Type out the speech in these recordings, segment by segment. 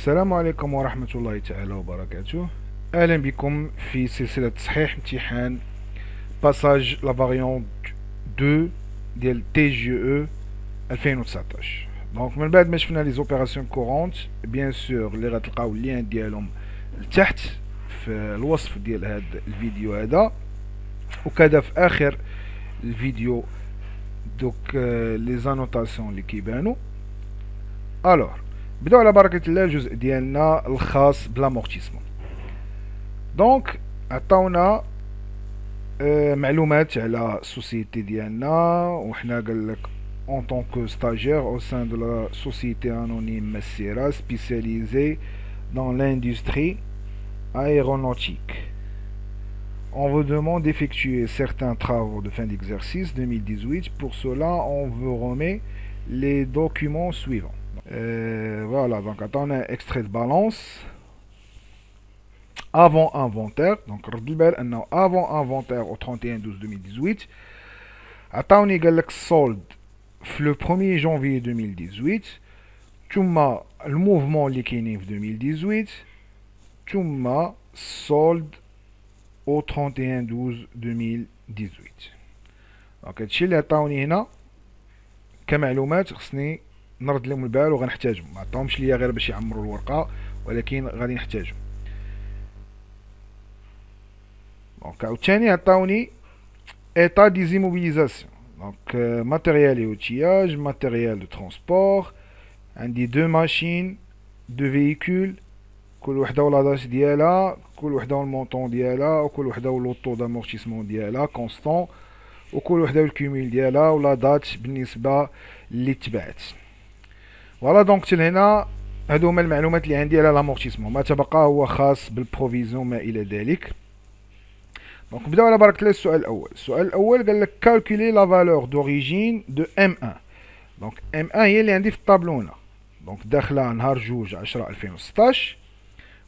السلام عليكم ورحمة الله تعالى وبركاته. أهلا بكم في سلسلة تصحيح امتحان باساج لا فاريون 2 ديال تي جي او 2019. دونك من بعد ما شفنا لي زوبيراسيون كورونت بيان سور اللي غتلقاو اللين ديالهم لتحت في الوصف ديال هذا الفيديو هذا، وكذا في آخر الفيديو دوك لي زانوتاسيون اللي كيبانو. الوغ بداو على بركة الله الجزء ديالنا الخاص بلامورتيسمون. دونك عطاونا معلومات على السوسيتي ديالنا، وحنا قالك en tant que stagiaire au sein de la société anonyme Messera spécialisée dans l'industrie aéronautique. On vous demande d'effectuer certains travaux de fin d'exercice 2018. Pour cela, on vous remet les documents suivants. Voilà, donc attends un extrait de balance avant inventaire. Donc avant inventaire au 31/12/2018. عطاوني قال لك السولد في لو 1er janvier 2018، ثم الموفمون اللي كاينين في 2018، ثم السولد au 31/12/2018. دونك هادشي اللي عطاوني هنا كمعلومات خصني نرد لهم البال وغنحتاجهم. ما عطاهمش ليا غير باش يعمروا الورقه، ولكن غادي نحتاجهم. دونك عاوتاني عطاوني ايطا دي زيموبيليزاسيون. دونك ماتيريال اي اوتياج، ماتيريال دو ترونسبور. عندي دو ماشين دو فييكول، كل وحده ولا داش ديالها، كل وحده والمونطون ديالها، وكل وحده والطو دامورتيسمون ديالها كونستون، وكل وحده والكوميل ديالها ولا دات بالنسبه اللي تبعت. فوالا دونك حتى لهنا هادو هما المعلومات اللي عندي على لامورتيسمون. ما تبقى هو خاص بالبروفيزيون ما الى ذلك. دونك نبداو على بركة الله. السؤال الاول قال لك كالكولي لا فالور دوريجين دو ام 1. دونك ام 1 هي اللي عندي في الطابلو هنا. دونك داخله نهار 2/10/2016.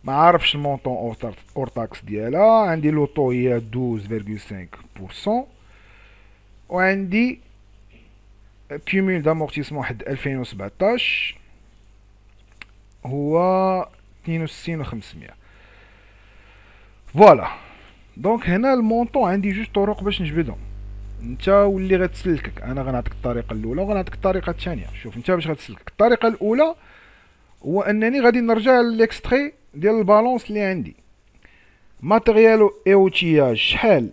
ما عارفش المونطون اور تاكس ديالها. عندي لوطو هي 12.5%، وعندي كيميل دامورتيسمون حد 2017 هو 62,500. فوالا دونك هنا المونطون عندي جوج طرق باش نجبدهم. انت واللي غتسلكك، انا غنعطيك الطريقه الاولى وغنعطيك الطريقه الثانيه. شوف انت باش غتسلكك. الطريقه الاولى هو انني غادي نرجع للإكستري ديال البالونس اللي عندي. ماتيريال اي اوتياج شحال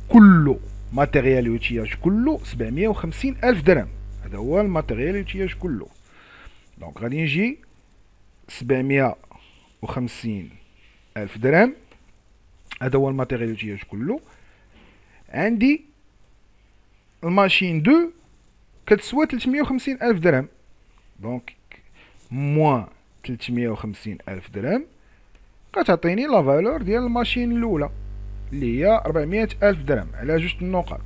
كله؟ ماتيريال اوتياج كله 750,000 درهم. هذا هو الماتيريال اوتياج كله. دونك غادي نجي 750,000 درهم، هذا هو الماتيريال اوتياج كله. عندي الماشين 2 كتسوى 350,000 درهم. دونك موان 350,000 درهم كتعطيني لا فالور ديال الماشين الاولى اللي هي 400,000 درهم على جوج النقط.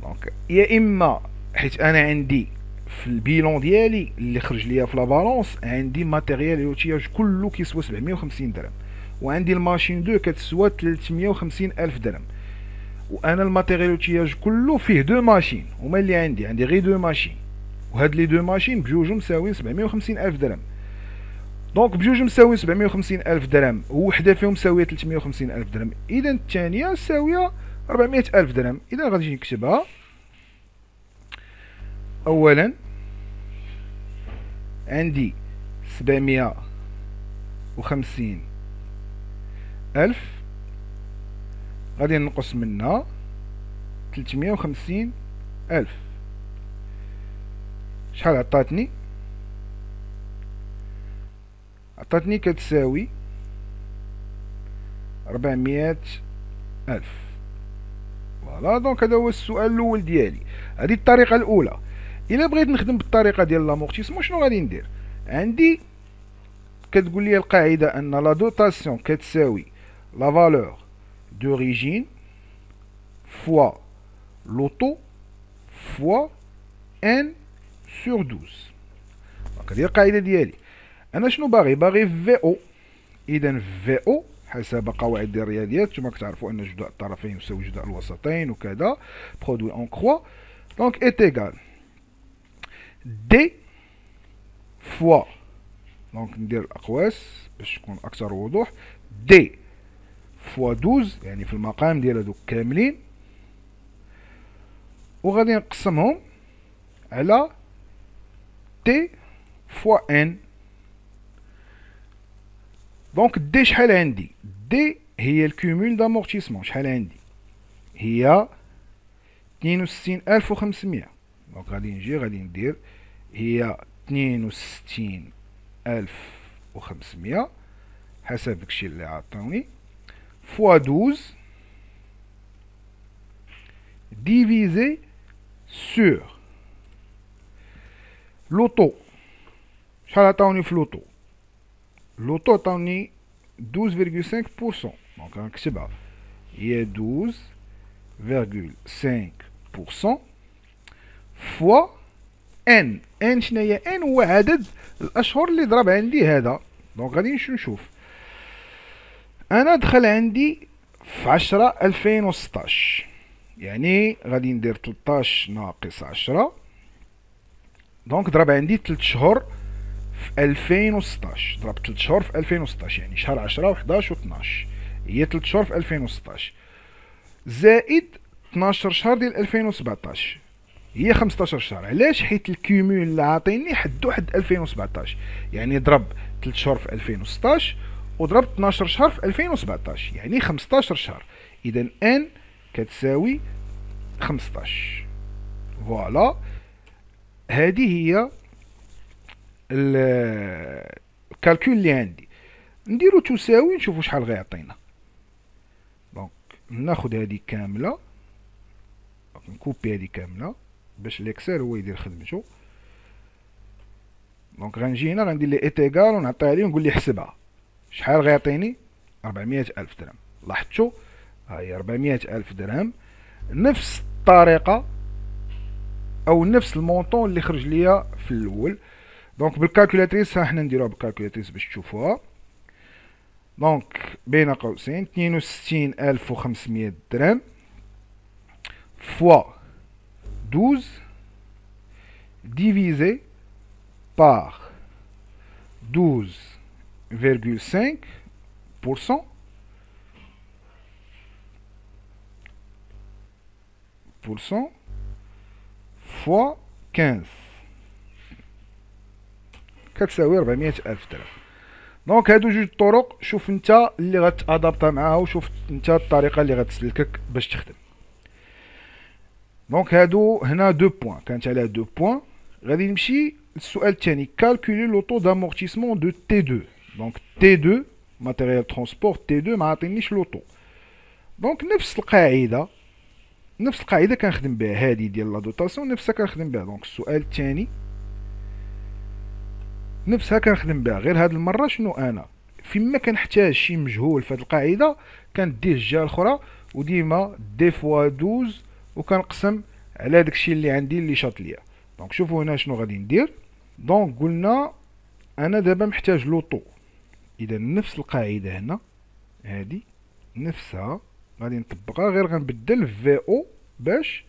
دونك يا اما حيت انا عندي في البيلون ديالي اللي خرج ليا في لا بالونس عندي ماتيريال اوتياج كله كيسوى 750 درهم، وعندي الماشين 2 كتسوى 350,000 درهم، وانا الماتيريال اوتياج كله فيه دو ماشين هما اللي عندي غير دو ماشين، وهاد لي دو ماشين بجوجهم مساويين 750,000 درهم. دونك بجوج مساويين 750,000 درهم، ووحده فيهم مساويه 350,000 درهم، اذا الثانيه ساويه 400,000 درهم. اذا غادي نجي نكتبها. اولا عندي 750,000 غادي ننقص منها 350,000. شحال عطاتني؟ عطاتني كتساوي 400,000. فوالا دونك هذا هو السؤال الاول ديالي. هذه الطريقه الاولى. الا بغيت نخدم بالطريقه ديال لامورتيسمون شنو غادي ندير؟ عندي كتقول لي القاعده ان لا دوتاسيون كتساوي لا فالور دوريجين فوا لوطو فوا ان سور 12. دونك هذه القاعده ديالي. انا شنو باغي في او. اذا في او حسب قواعد ديال الرياضيات نتوما كتعرفوا ان جداء الطرفين يساوي جداء الوسطين وكذا، برودوي اون كروا. دونك ايت ايغال دي فوا دونك ندير الأقواس باش تكون أكثر وضوح. دي فوا 12 يعني في المقام ديال هادوك كاملين، وغادي نقسمهم على تي فوا ان. دونك دي شحال عندي؟ دي هي الكومول دامورتيسمون، شحال عندي؟ هي 62500. دونك غادي نجي غادي ندير هي 62500 حسب داكشي اللي عطاوني فوا 12 ديفيزي سور لوطو. شحال عطاوني في لوطو؟ لوطو عطاوني 12,5%. دونك غنكتبها هي 12,5% فوا ان. ان شناهي؟ ان هو عدد الاشهر اللي ضرب عندي هذا. دونك غادي نشوف انا دخل عندي في 10 2016، يعني غادي ندير 13 ناقص 10. دونك ضرب عندي 3 شهور في 2016. ضرب 3 شهور في 2016 يعني شهر 10 و11 و12 هي 3 شهور في 2016 زائد 12 شهر ديال 2017 هي 15 شهر. علاش؟ حيت الكيمول اللي عاطيني حدو حد 2017، يعني ضرب 3 شهور في 2016 وضرب 12 شهر في 2017 يعني 15 شهر. اذا ان كتساوي 15. فوالا هذه هي الكالكول اللي عندي. نديرو تساوي نشوفو شحال غيعطينا. دونك ناخد هذه كامله، نكوبي هذه كامله باش الاكسل هو يدير خدمته. دونك غنجي هنا غندير لي ايتيغال ونعطيها ليه ونقول ليه حسبها. شحال غيعطيني؟ 400,000 درهم. لاحظتوا هاهي 400,000 درهم، نفس الطريقه او نفس المونطون اللي خرج ليا في الاول. دونك بالكالكولاتريس ها حنا نديروها بالكالكولاتريس باش تشوفوها. دونك بين قوسين 62,500 درهم فوا 12 divisé par 12,5% fois 15 كتساوي 400,000 درهم. دونك هادو جوج طرق، شوف انت اللي غتادابطا معاها وشوف انت الطريقه اللي غتسلكك باش تخدم. دونك هادو هنا دو بوين، كانت على دو بوين. غادي نمشي للسؤال الثاني، كالكولي لو طو دامورتيسمون دو تي 2. دونك تي 2 ماتيريال ترونسبور تي 2 ما عاطينيش لو طو. دونك نفس القاعده كنخدم بها، هادي ديال لا دوطاسيون نفسها كنخدم بها. دونك السؤال الثاني نفسها كنخدم بها، غير هاد المره شنو انا فيما كنحتاج شي مجهول في هاد القاعده كنديه الجهه الاخرى وديما دي فوا 12 وكنقسم على داكشي اللي عندي اللي شاط ليا. دونك شوفوا هنا شنو غادي ندير. دونك قلنا انا دابا محتاج لوطو، اذا نفس القاعده هنا هادي نفسها غادي نطبقها، غير غنبدل في او باش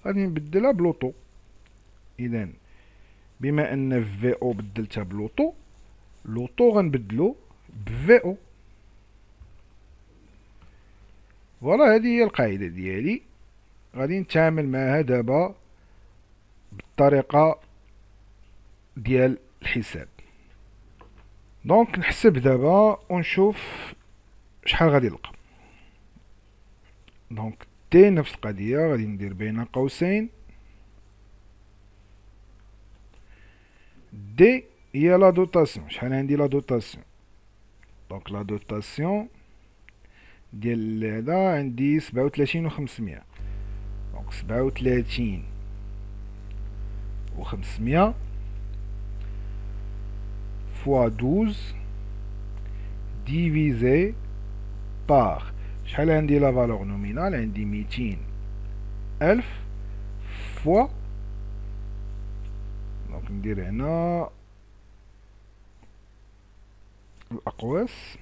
غادي نبدلها بلوطو. اذا بما ان في او بدلتها بلوطو، لوطو غنبدلو بفي او. فوالا هذه هي القاعده ديالي، غادي نتعامل معها دابا بالطريقه ديال الحساب. دونك نحسب دابا ونشوف شحال غادي نلقى. دونك تي نفس القضيه، غادي ندير بين قوسين دي هي لا دوطاسيون. شحال عندي لا دوطاسيون؟ دونك لا دوطاسيون ديال هذا عندي 37,500. دونك 37,500 فوا 12 ديفيزي بار شحال عندي لا فالور نومينال؟ عندي 200,000 فوا. دونك ندير هنا الأقواس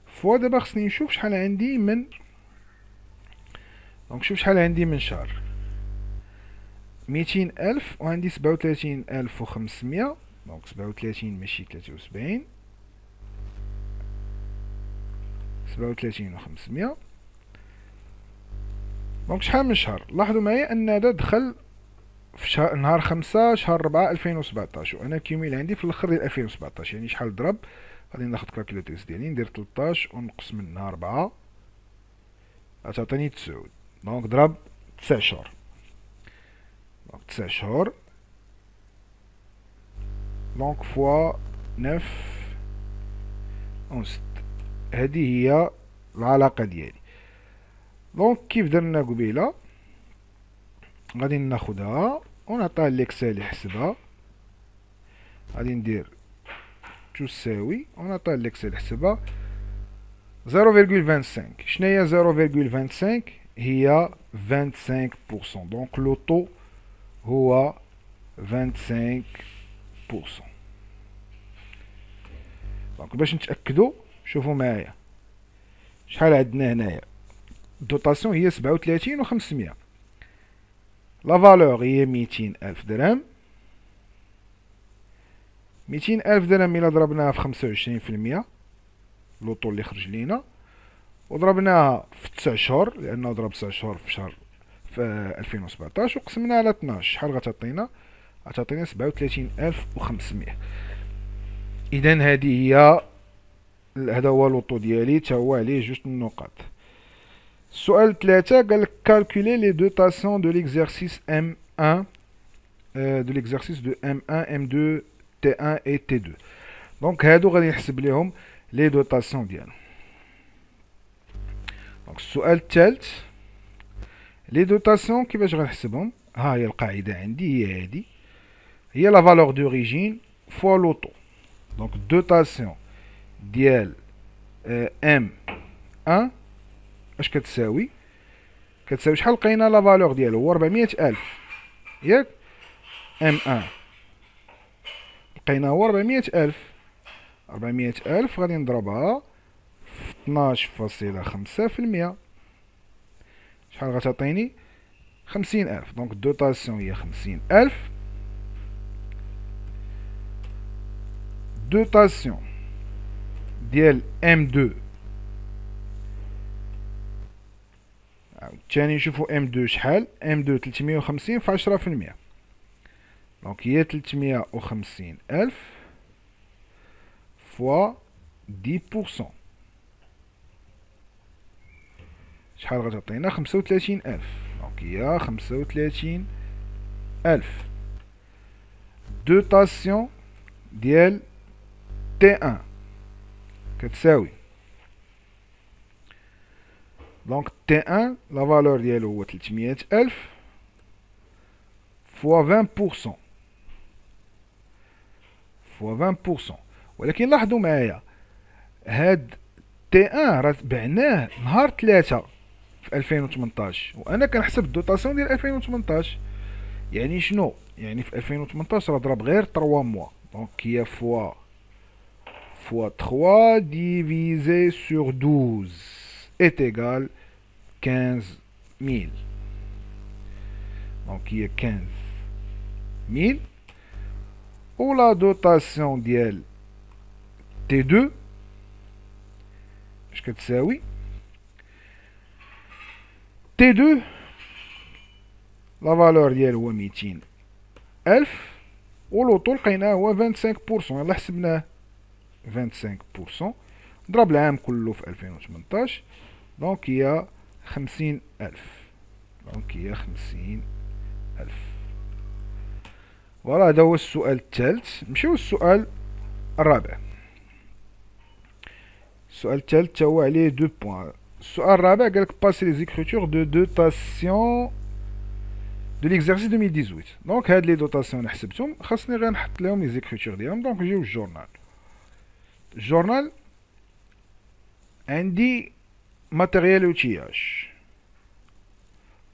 فوا. دابا خصني نشوف شحال عندي من، دونك شوف شحال عندي من شهر. 200,000 وعندي 37,500. دونك 37 ماشي 73. 37,500. دونك شحال من شهر؟ لاحظوا معايا ان هذا دخل في شهر نهار 5 شهر 4 2017، وانا كيميل عندي في الاخر ديال 2017. يعني شحال ضرب؟ غادي ناخد كالكولاتريس ديالي، ندير 13 ونقص منها 4 غتعطيني 9. دونك ضرب 9 شهور. دونك 9 شهور دونك فوا 9 ونص. هذه هي العلاقة ديالي. دونك كيف درنا قبيله غادي ناخدها ونعطيها ليكسل يحسبها. غادي ندير تساوي ونعطيها ليكسل يحسبها 0.25. شناهي 0.25؟ هي 25%. دونك لو طو هو 25%. دونك باش نتأكدو شوفوا معايا شحال عندنا هنايا. الدوطاسيون هي 37,500. لا فالور هي 200,000 درهم. 200,000 درهم إلا ضربناها في 25% لوطو اللي خرج لينا، وضربناها في 9 شهور لأنه ضرب 9 شهور في شهر في 2017 وقسمناها على 12، شحال غتعطينا؟ غتعطينا 37,500. إذا هذه هي هذا هو لوطو ديالي، تا هو عليه جوج النقاط. السؤال 3 قالك calculer les dotations de l'exercice M1 de l'exercice de M1 M2 T1 et T2. دونك هادو غادي نحسب ليهم لي دوطاسيون ديالهم. دونك السؤال الثالث لي دوطاسيون كيفاش غنحسبهم؟ ها هي القاعده عندي، هي هادي، هي لا فالور دوريجين فوا لوطو. دونك الدوطاسيون ديال ام 1 اش كتساوي؟ كتساوي شحال لقينا لا فالور ديالو؟ هو 400,000 ياك؟ ام 1 لقينا هو 400,000. 400,000 غادي نضربها في 12.5%. شحال غتعطيني؟ 50,000. دونك الدوطاسيون هي 50,000. دوطاسيون ديال M2 عاوتاني نشوفو M2 شحال؟ M2 350 في 10%. دونك هي 350,000 فوا 10%. شحال غتعطينا؟ 35,000. دونك هي 35,000. دوطاسيون ديال T1 كتساوي دونك T1 لا فالور ديالو هو 300,000 فوا 20%. فوا 20%. ولكن لاحظوا معايا هاد T1 راه بعناه نهار 3 في 2018 وانا كنحسب الدوطاسيون ديال 2018. يعني شنو؟ يعني في 2018 راه ضرب غير 3 موا. دونك هي فوا 3 divisé sur 12 est égal 15,000. Donc il y a 15,000. Ou la dotation ديال T2 اش كتساوي؟ T2 لا فالور ديالو هو 200,000 ولوطو لقيناه هو 25%. يلاه حسبناه 25% ضرب العام كله في 2018. دونك هي 50,000. دونك هي 50,000. فوالا هذا هو السؤال الثالث. نمشيو للسؤال الرابع. السؤال الثالث هو عليه 2 بوان. السؤال الرابع قالك باسي لي زيكريتور دو دوتاسيون دو ليكزارسيس 2018. دونك هاد لي دوتاسيون حسبتهم، خاصني غير نحط لهم لي زيكريتور ديالهم. دونك نجيو للجورنال. الجورنال عندي ماتيريال اوتياج.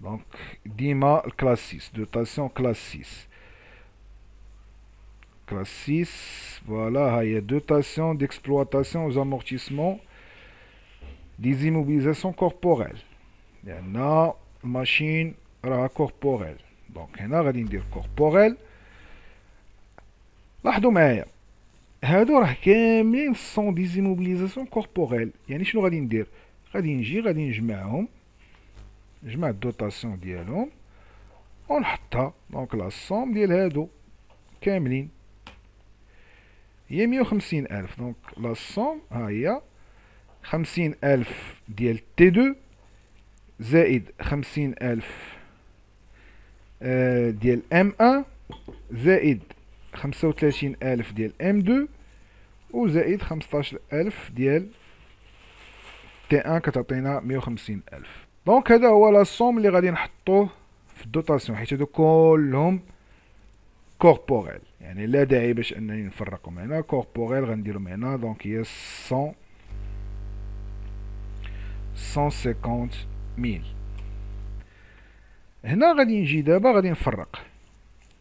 دونك ديما الكلاس 6 دوتاسيون كلاس 6. كلاس 6 فوالا ها هي دوتاسيون ديكسبلواتاسيون aux amortissements des immobilisations corporelles. لأن الماشين راها كوربوريل. دونك هنا غادي ندير كوربوريل. لاحظوا معايا هادو راه كاملين سون ديزيموبيليزاسيون كوربوريل. يعني شنو غادي ندير؟ غادي نجي غادي نجمعهم، نجمع الدوطاسيون ديالهم ونحطها. دونك لا سوم ديال هادو كاملين هي 150,000. دونك لا سوم ها هي 50,000 ديال تي دو زائد 50,000 ديال ام ان زائد 35,000 ديال ام دو وزائد 15,000 ديال تي ان كتعطينا 150,000. دونك هذا هو لا سوم اللي غادي نحطوه في الدوطاسيون، حيت هادو كلهم كوربوريل. يعني لا داعي باش انني نفرقهم هنا. كوربوريل غنديرهم هنا. دونك هي 150,000. هنا غادي نجي دابا غادي نفرق.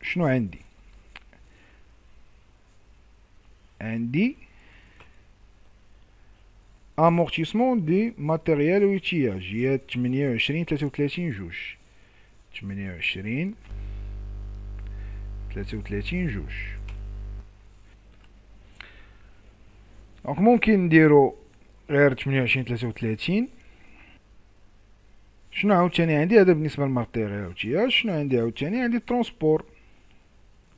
شنو عندي امورتيسمون دي ماتيريال ويتياج هي 28 33 جوج. 28 33 جوج. دونك ممكن نديرو غير 28 33. شنو عاوتاني عندي؟ هذا بالنسبه للماتيريال ويتياج. شنو عندي ترونسبور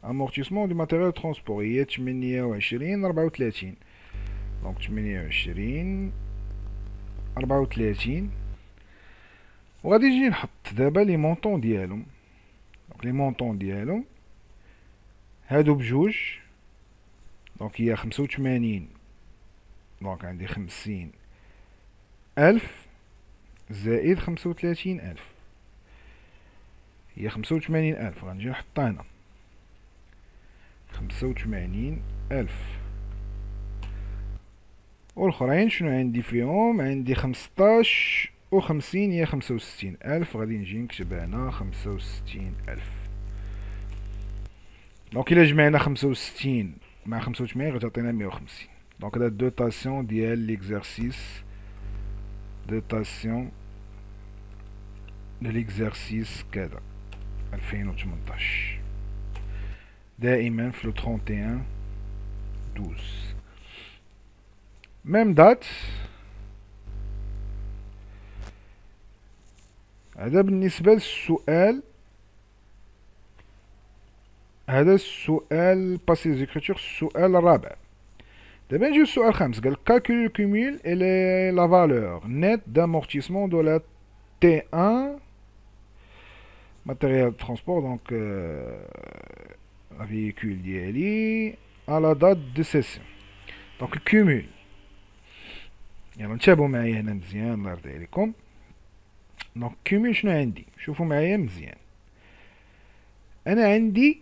امورتيسمون دي ماتيريال ترونسبور هي 28 34. دونك 28 34. وغادي نجي نحط دابا لي مونطون ديالهم. دونك لي مونطون ديالهم هادو بجوج. دونك هي 85. دونك عندي 50,000 زائد 35,000 هي 85,000. غنجي نحطها هنا 85,000. والاخرين شنو عندي فيهم؟ عندي 15 و50 هي 65,000. غادي نجي نكتب هنا 65,000. دونك الا جمعنا 65 مع 85 غتعطينا 150. دونك هذا الدوطاسيون ديال ليكزارسيس. دوطاسيون دو ليكزارسيس كذا 2018 دائما في لو 31 12. ميم دات. هذا بالنسبة للسؤال. هذا السؤال باسي زيكريتور السؤال الرابع. دابا نجيو للسؤال الخامس. قال calcule le cumul et la valeur nette d'amortissement de la T1 matériel de transport donc un véhicule ديالي à la date de cession. donc cumul. يلا نتابعوا معايا هنا مزيان الله يرضي عليكم. دونك كومول شنو عندي؟ شوفوا معايا مزيان. انا عندي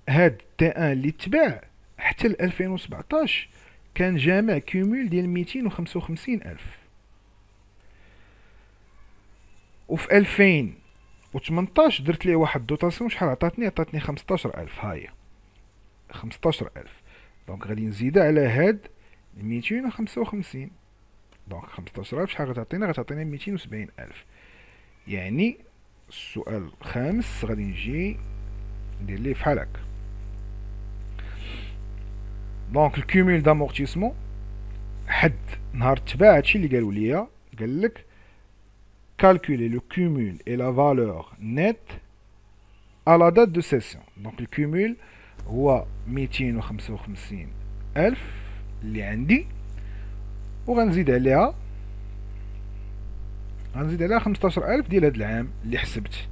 هاد تي ان اللي تباع حتى ل 2017 كان جامع كومول ديال 255,000. وفي 2018 درت ليه واحد الدوطاسيون. شحال عطاتني 15,000. هاهي 15,000. دونك غادي نزيدها على هاد 255. دونك 15,000 شحال غتعطينا 270,000. يعني السؤال الخامس غادي نجي ندير ليه بحال هكا. دونك الكومول دامورتيسمون حد نهار تباع هادشي اللي قالوا ليا. قال لك calculer le cumul et la valeur nette à la date de cession. donc الكومول هو 255,000 اللي عندي وغنزيد عليها 15,000 ديال هاد العام اللي حسبت.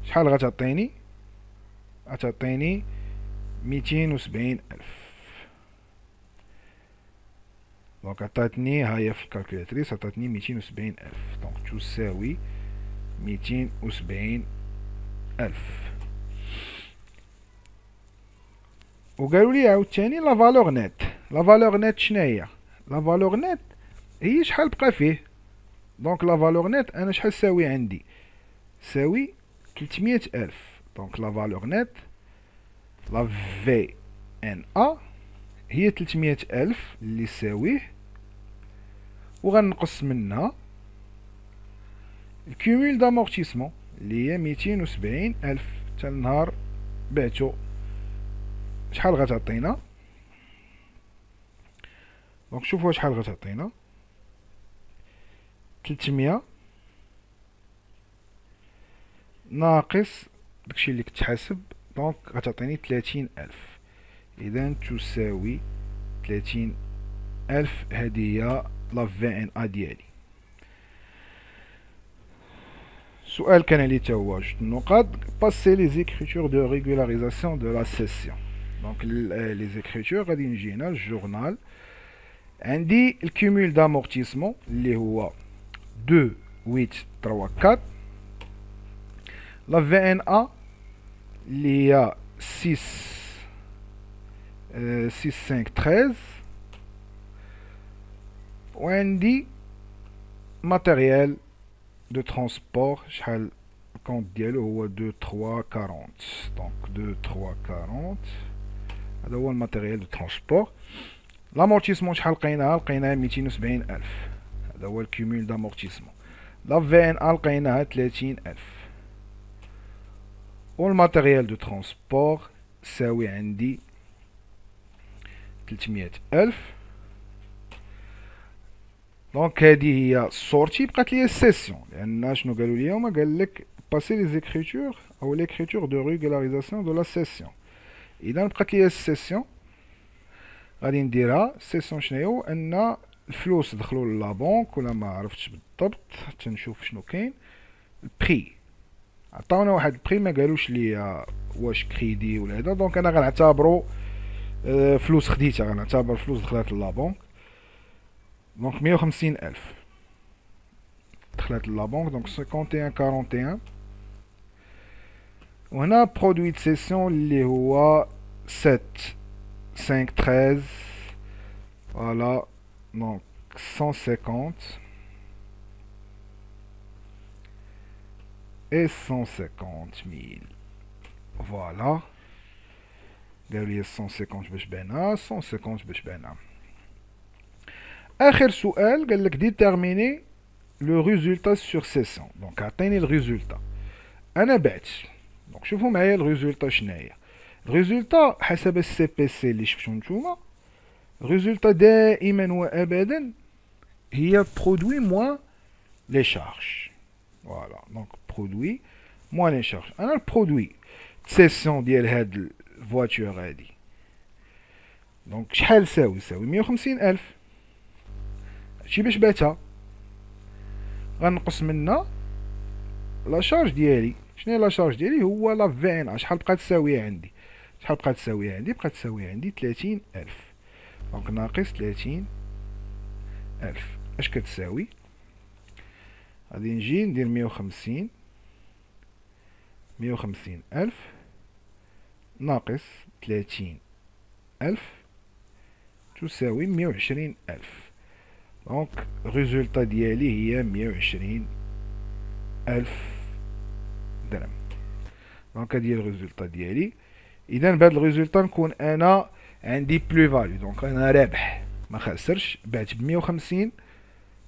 شحال غتعطيني؟ غتعطيني 270,000. دونك عطاتني هاهي في الكالكولاتريس عطاتني 270,000. دونك تساوي 270,000. وقالوا لي عاوتاني لا فالور نيت. لا فالور نيت شناهي؟ لا فالور نيت هي شحال بقى فيه. دونك لا فالور نيت انا شحال ساوي عندي؟ ساوي 300,000. دونك لا فالور نيت لا في ان ا هي 300,000 اللي ساويه وغنقص منها الكومول دامورتيسمون اللي هي 270 ألف حتى النهار بعتو شحال غتعطينا. دونك شوفوا شحال غتعطينا. 300 ناقص داكشي اللي كنت حاسب، دونك غتعطيني 30 ألف. إذا تساوي 30 ألف. هذه هي لا في ان ا ديالي. السؤال كان لي تا هو جوج النقاط. باسي لي زيكريتور دو ريغولاريزاسيون دو لا سيسيون. دونك لي زيكريتور غادي نجي هنا الجورنال، عندي الكومول دامورتيسمون اللي هو 2 8 3 4. لا في ان ا اللي هي 6 6 5 13. وعندي ماتيريال دو ترونسبور شحال الكونت ديالو هو 2 3 40. دونك 2 3 40 هذا هو الماتيريال دو ترونسبور. لامورتيسمون شحال لقيناها 270 ألف. هذا هو الكومول دامورتيسمون. لا في ان ا لقيناها 30 ألف. والماتيريال دو ترونسبور تساوي عندي 300 ألف. دونك هذه هي السورتي. بقات لي السيسيون، لان شنو قالوا لي هما؟ قال لك باسي لي زيكريتور او ليكريتور دو ريغولاريزاسيون دو لا سيسيون. اذا بقات لي السيسيون غادي نديرها. السيسيون شنو هو؟ ان الفلوس دخلوا للا بونك ولا ما عرفتش بالضبط، حتى نشوف شنو كاين. البري عطاونا واحد البري، ما قالوش لي واش كريدي ولا هذا. دونك انا غنعتبرو فلوس خديتها، غنعتبر فلوس دخلت للا بونك. دونك 150 ألف دخلت للا بونك. دونك 51 41. وهنا برودوي دو سيسيون اللي هو 7 5 13. فوالا دونك 150 et 150 000. فوالا قالوا لي 150 باش باينه، 150 باش باينه. اخر سؤال قال لك ديتيرميني لو ريزولتا سور سيسيون. دونك عطيني الريزولتا، انا بعت. دونك شوفوا معايا الريزولتا شناهي. الريزولتا حسب السي بي سي اللي شفتو نتوما، الريزولتا دائما وابدا هي برودوي موان لي شارج. فوالا دونك برودوي موان لي شارج. انا البرودوي سيسيون ديال هاد الفواتور هادي دونك شحال يساوي 150 ألف. هادشي باش باتها. غنقص منها لا شارج ديالي. شنو هي لا شارج ديالي؟ هو لا في ان ا. شحال بقات تساوي عندي؟ بقات تساوي عندي 30 ألف. دونك ناقص 30 ألف اش كتساوي؟ غادي نجي ندير 150 ألف ناقص 30 ألف تساوي 120 ألف. دونك الريزولتا ديالي هي 120 ألف درهم. دونك هادي هي الريزولتا ديالي. اذا بهاد الريزولتا نكون انا عندي بلو فاليو. دونك انا رابح، ما خسرش. بعت ب 150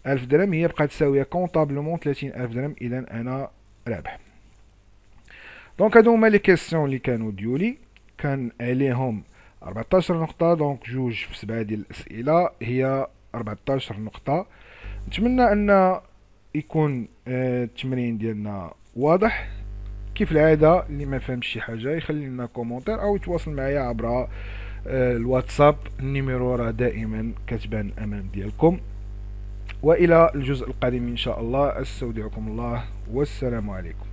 ألف درهم، هي بقات تساوي كونطابلومون 30 ألف درهم. اذا انا رابح. دونك هادو هما لي كيسيون اللي كانوا ديولي، كان عليهم 14 نقطة. دونك جوج في 7 ديال الأسئلة هي 14 نقطة. نتمنى أن يكون التمرين ديالنا واضح. كيف العادة اللي ما فهمش شي حاجة يخلي لنا كومونتير أو يتواصل معايا عبر الواتساب. النيميرو راه دائما كتبان أمام ديالكم. وإلى الجزء القادم إن شاء الله. أستودعكم الله والسلام عليكم.